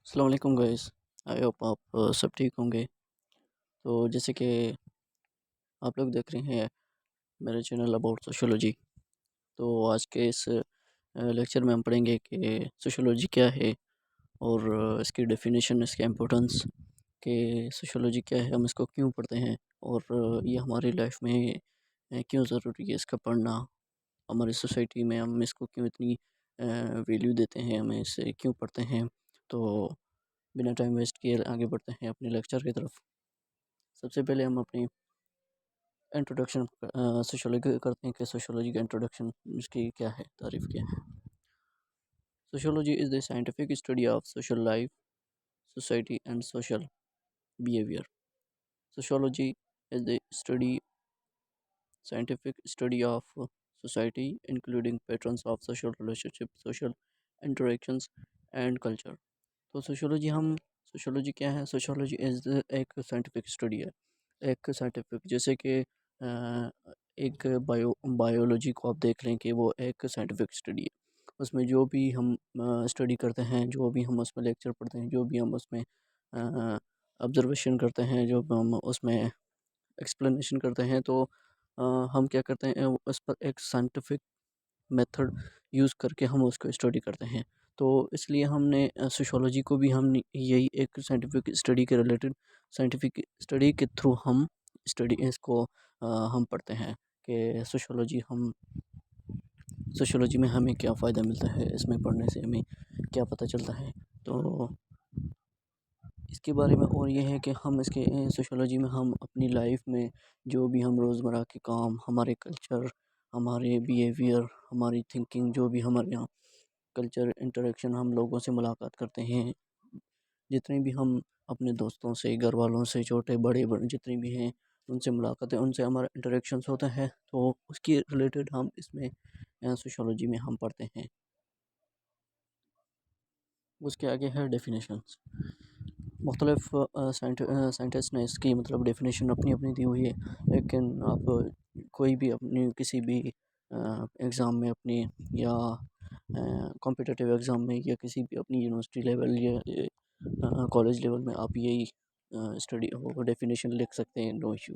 अस्सलाम वालेकुम guys. I hope आप सब ठीक होंगे। तो जैसे कि आप लोग देख रहे हैं मेरे चैनल अबाउट सोशियोलॉजी। तो आज के इस लेक्चर में हम पढ़ेंगे कि सोशियोलॉजी क्या है और इसकी डेफिनेशन, इसका इम्पोर्टेंस, कि सोशियोलॉजी क्या है, हम इसको क्यों पढ़ते हैं और ये हमारी लाइफ में क्यों ज़रूरी है इसका पढ़ना। हमारी सोसाइटी में हम इसको क्यों इतनी वैल्यू देते हैं, हमें इसे क्यों पढ़ते हैं। तो बिना टाइम वेस्ट किए आगे बढ़ते हैं अपने लेक्चर की तरफ। सबसे पहले हम अपनी इंट्रोडक्शन सोशियोलॉजी करते हैं कि सोशियोलॉजी का इंट्रोडक्शन इसकी क्या है, तारीफ़ क्या है। Sociology is the scientific study of social life, society and social behaviour. Sociology is the study scientific study of society, including patterns of social relationship, social interactions and culture। तो sociology क्या है? Sociology is एक scientific study है। एक scientific जैसे कि एक biology को आप देख लें कि वो एक साइंटिफिक स्टडी है। उसमें जो भी हम स्टडी करते हैं, जो भी हम उसमें लेक्चर पढ़ते हैं, जो भी हम उसमें ऑब्जर्वेशन करते हैं, जो हम उसमें एक्सप्लेनेशन करते हैं, तो अ, हम क्या करते हैं, उस पर एक साइंटिफिक मेथड यूज़ करके हम उसको स्टडी करते हैं। तो इसलिए हमने सोशियोलॉजी को भी हम यही एक साइंटिफिक स्टडी के रिलेटेड, साइंटिफिक स्टडी के थ्रू हम स्टडी इसको हम पढ़ते हैं कि सोशियोलॉजी में हमें क्या फ़ायदा मिलता है, इसमें पढ़ने से हमें क्या पता चलता है। तो इसके बारे में और ये है कि हम इसके सोशियोलॉजी में हम अपनी लाइफ में जो भी हम रोज़मर्रा के काम, हमारे कल्चर, हमारे बिहेवियर, हमारी थिंकिंग, जो भी हमारे यहाँ कल्चर इंटरेक्शन, हम लोगों से मुलाकात करते हैं, जितने भी हम अपने दोस्तों से, घर वालों से, छोटे बड़े बड़े जितने भी हैं, उनसे मुलाकातें, उनसे हमारा इंटरेक्शंस होता है, तो उसके रिलेटेड हम इसमें सोशियोलॉजी में हम पढ़ते हैं। उसके आगे है डेफिनेशंस। मुख्तलिफ साइंटिस्ट ने इसकी मतलब डेफिनेशन अपनी अपनी दी हुई है, लेकिन आप कोई भी अपनी किसी भी एग्ज़ाम में अपनी, या कॉम्पिटिटिव एग्ज़ाम में, या किसी भी अपनी यूनिवर्सिटी लेवल या कॉलेज लेवल में आप यही स्टडी वो डेफिनेशन लिख सकते हैं, no issue.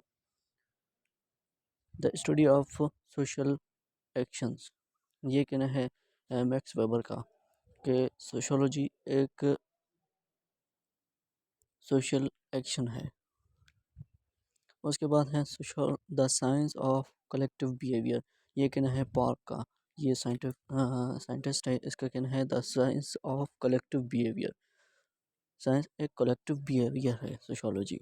The study of social actions, ये कहना है मैक्स वेबर का कि सोशोलॉजी एक सोशल एक्शन है। उसके बाद है social the science of collective behaviour, ये कहना है पार्क का। ये साइंटिस्ट है, इसका कहना है the science of collective behaviour. Science एक कलेक्टिव बिहेवियर है सोशोलॉजी।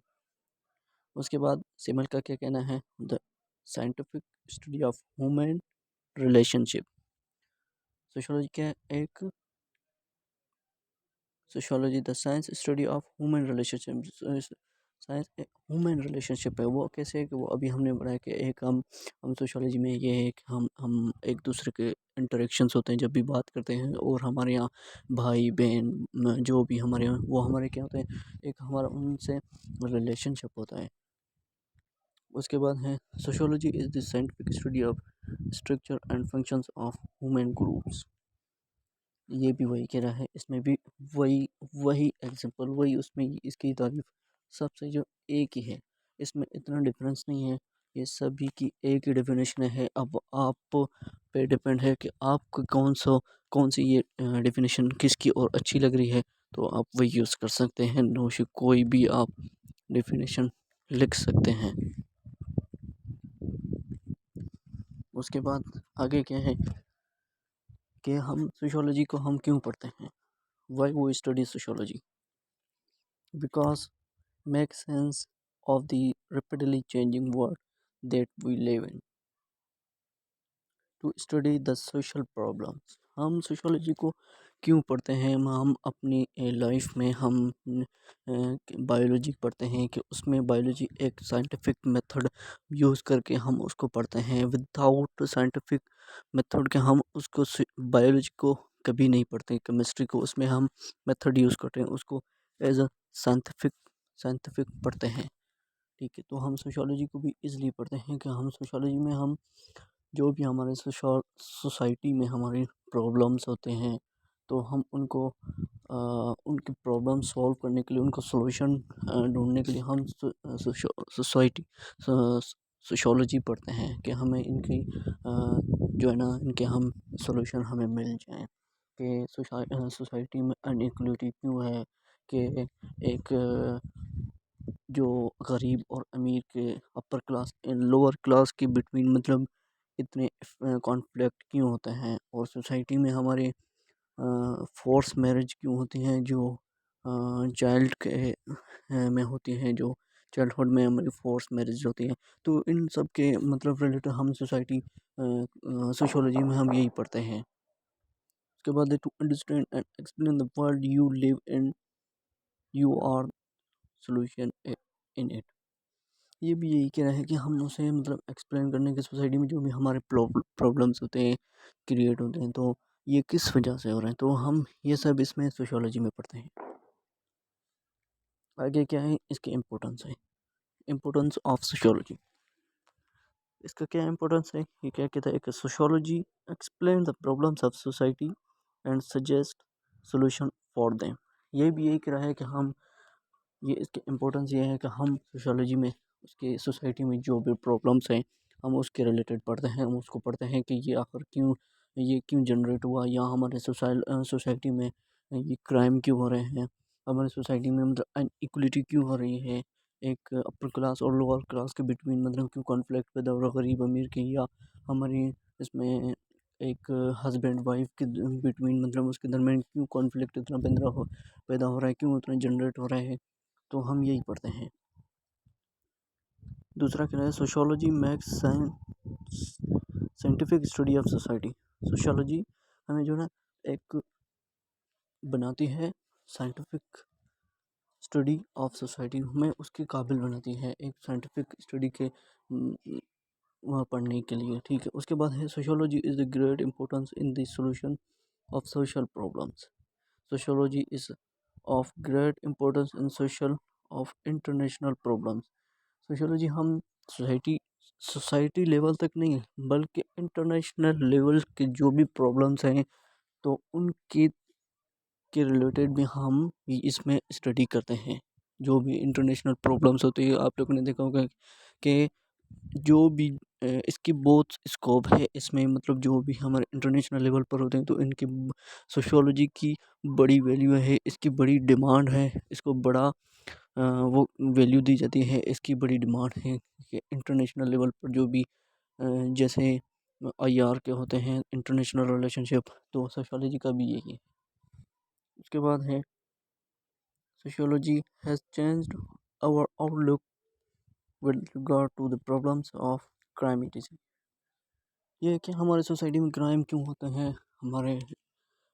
उसके बाद सिमल का क्या कहना है? The scientific study of human relationship. Sociology क्या है? एक sociology the science study of human relationship. Science human relationship है, वो कैसे है कि वो अभी हमने पढ़ा है कि एक हम सोशोलॉजी में ये है कि हम एक दूसरे के इंटरेक्शंस होते हैं जब भी बात करते हैं, और हमारे यहाँ भाई बहन जो भी हमारे यहाँ, वो हमारे क्या होते हैं, एक हमारा उनसे रिलेशनशिप होता है। उसके बाद है sociology is the scientific study of structure and functions of human groups. ये भी वही कह रहा है, इसमें भी वही वही एग्जांपल, वही उसमें इसकी तारीफ सबसे जो एक ही है, इसमें इतना डिफरेंस नहीं है, ये सभी की एक ही डेफिनेशन है। अब आप पे डिपेंड है कि आपको कौन सी ये डेफिनेशन किसकी और अच्छी लग रही है, तो आप वही यूज़ कर सकते हैं। नो इशू, कोई भी आप डेफिनेशन लिख सकते हैं। उसके बाद आगे क्या है कि हम सोशियोलॉजी को हम क्यों पढ़ते हैं, वाई वो study sociology, because make sense of the rapidly changing world that we live in, to study the social problems। हम सोशोलॉजी को क्यों पढ़ते हैं? हम अपनी लाइफ में हम बायोलॉजी पढ़ते हैं कि उसमें बायोलॉजी एक साइंटिफिक मेथड यूज़ करके हम उसको पढ़ते हैं। विदाउट साइंटिफिक मेथड के हम उसको बायोलॉजी को कभी नहीं पढ़ते। केमिस्ट्री को उसमें हम मेथड यूज़ करते हैं, उसको एज अ साइंटिफिक साइंटिफिक पढ़ते हैं। ठीक है, तो हम सोशियोलॉजी को भी इसलिए पढ़ते हैं कि हम सोशियोलॉजी में हम जो भी हमारे सोसाइटी में हमारे प्रॉब्लम्स होते हैं, तो हम उनको उनकी प्रॉब्लम सॉल्व करने के लिए, उनका सॉल्यूशन ढूँढने के लिए हम सोसाइटी सोशियोलॉजी पढ़ते हैं कि हमें इनकी जो है ना, इनके हम सॉल्यूशन हमें मिल जाएँ कि सोसाइटी में अनइक्वालिटी क्यों है, कि एक जो गरीब और अमीर के, upper class and lower class के बिटवीन मतलब इतने कॉन्फ्लिक्ट क्यों होते हैं, और सोसाइटी में हमारे फोर्स मैरिज क्यों होती हैं जो चाइल्ड के में होती हैं, जो चाइल्डहुड में हमारी फोर्स मैरिज होती हैं। तो इन सब के मतलब रिलेटेड हम सोसाइटी सोशियोलॉजी में हम यही पढ़ते हैं। उसके बाद to understand and explain the world you live in, you are solution in it. ये भी यही कह रहा है कि हम उसे मतलब एक्सप्लेन करने की, सोसाइटी में जो भी हमारे प्रॉब्लम्स होते हैं, क्रिएट होते हैं, तो ये किस वजह से हो रहे हैं, तो हम ये सब इसमें सोशियोलॉजी में पढ़ते हैं। आगे क्या है इसकी इम्पोर्टेंस है, इम्पोर्टेंस ऑफ सोशियोलॉजी। इसका क्या इम्पोर्टेंस है, ये क्या कहता है कि sociology explain the problems of society and suggest solution for them. ये भी यही कह रहा है कि हम, ये इसकी इम्पोर्टेंस ये है कि हम सोशियोलॉजी में उसके सोसाइटी में जो भी प्रॉब्लम्स हैं हम उसके रिलेटेड पढ़ते हैं, हम उसको पढ़ते हैं कि ये आखिर क्यों, ये क्यों जनरेट हुआ, या हमारे सोसाइटी में ये क्राइम क्यों हो रहे हैं, हमारे सोसाइटी में मतलब अनइक्वलिटी क्यों हो रही है, एक अपर क्लास और लोअर क्लास के बिटवीन मतलब क्यों कॉन्फ्लिक्ट पैदा हो रहा है, गरीब अमीर के, या हमारी इसमें एक हस्बैंड वाइफ के बिटवीन मतलब उसके दरमियान क्यों कॉन्फ्लिक्ट इतना पैदा हो रहा है, क्यों उतना जनरेट हो रहा है, तो हम यही पढ़ते हैं। दूसरा क्या है, sociology makes scientific study of society. Sociology हमें जो है ना एक बनाती है साइंटिफिक स्टडी ऑफ सोसाइटी, हमें उसके काबिल बनाती है एक साइंटिफिक स्टडी के वहाँ पढ़ने के लिए, ठीक है। उसके बाद है sociology is the great importance in the solution of social problems. Sociology is of great importance in social of international problems. Sociology हम सोसाइटी सोसाइटी लेवल तक नहीं बल्कि इंटरनेशनल लेवल के जो भी प्रॉब्लम्स हैं तो उनके के रिलेटेड भी हम इसमें स्टडी करते हैं। जो भी इंटरनेशनल प्रॉब्लम्स होती है, आप लोगों ने देखा होगा कि जो भी इसकी बहुत स्कोप है इसमें, मतलब जो भी हमारे इंटरनेशनल लेवल पर होते हैं तो इनकी सोशियोलॉजी की बड़ी वैल्यू है, इसकी बड़ी डिमांड है, इसको बड़ा वो वैल्यू दी जाती है, इसकी बड़ी डिमांड है कि इंटरनेशनल लेवल पर जो भी जैसे आईआर के होते हैं, इंटरनेशनल रिलेशनशिप, तो सोशियोलॉजी का भी यही है। उसके बाद है sociology has changed our outlook with regard to the problems of crime. ये है कि हमारे सोसाइटी में क्राइम क्यों होते हैं, हमारे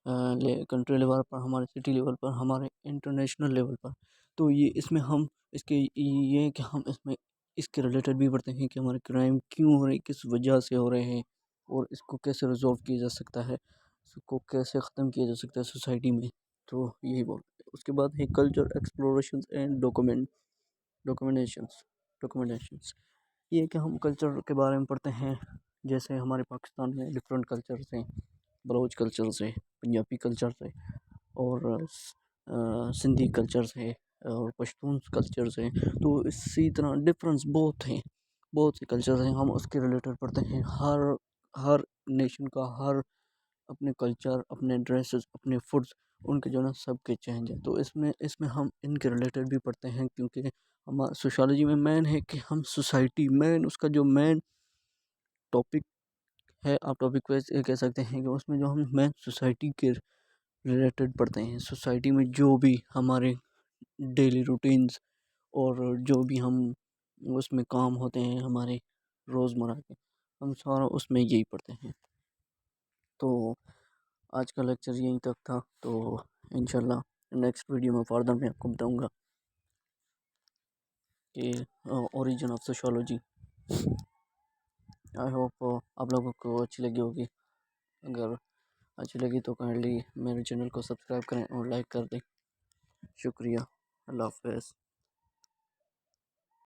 कंट्री लेवल पर, हमारे सिटी लेवल पर, हमारे इंटरनेशनल लेवल पर। तो ये इसमें हम इसके ये है कि हम इसमें इसके रिलेटेड भी पढ़ते हैं कि हमारे क्राइम क्यों हो रहे हैं, किस वजह से हो रहे हैं, और इसको कैसे रिजॉल्व किया जा सकता है, इसको कैसे ख़त्म किया जा सकता है सोसाइटी में। तो यही बोल, उसके बाद है कल्चर एक्सप्लोरेशन एंड डॉक्यूमेंटेशंस। ये है कि हम कल्चर के बारे में पढ़ते हैं, जैसे हमारे पाकिस्तान में डिफरेंट कल्चर्स हैं, बलोच कल्चर से, पंजाबी कल्चर से, और सिंधी कल्चर से, और पश्तून कल्चर से। तो इसी तरह डिफरेंस बहुत हैं, बहुत से कल्चर्स हैं, हम उसके रिलेटेड पढ़ते हैं। हर हर नेशन का हर अपने कल्चर, अपने ड्रेसेस, अपने फूड्स, उनके जो है ना सबके चेंज है। तो इसमें इसमें हम इनके रिलेटेड भी पढ़ते हैं, क्योंकि हमारा सोशियोलॉजी में मेन है कि हम सोसाइटी, मेन उसका जो मेन टॉपिक है, आप टॉपिक वैसे कह सकते हैं कि उसमें जो हम मेन सोसाइटी के रिलेटेड पढ़ते हैं। सोसाइटी में जो भी हमारे डेली रूटीन्स और जो भी हम उसमें काम होते हैं हमारे रोज़मर्रा के, हम सारा उसमें यही पढ़ते हैं। तो आज का लेक्चर यहीं तक था, तो इंशाल्लाह नेक्स्ट वीडियो में फर्दर मैं आपको बताऊंगा कि origin of sociology. I hope आप लोगों को अच्छी लगी होगी। अगर अच्छी लगी तो काइंडली मेरे चैनल को सब्सक्राइब करें और लाइक कर दें। शुक्रिया। अल्लाह हाफ़िज़।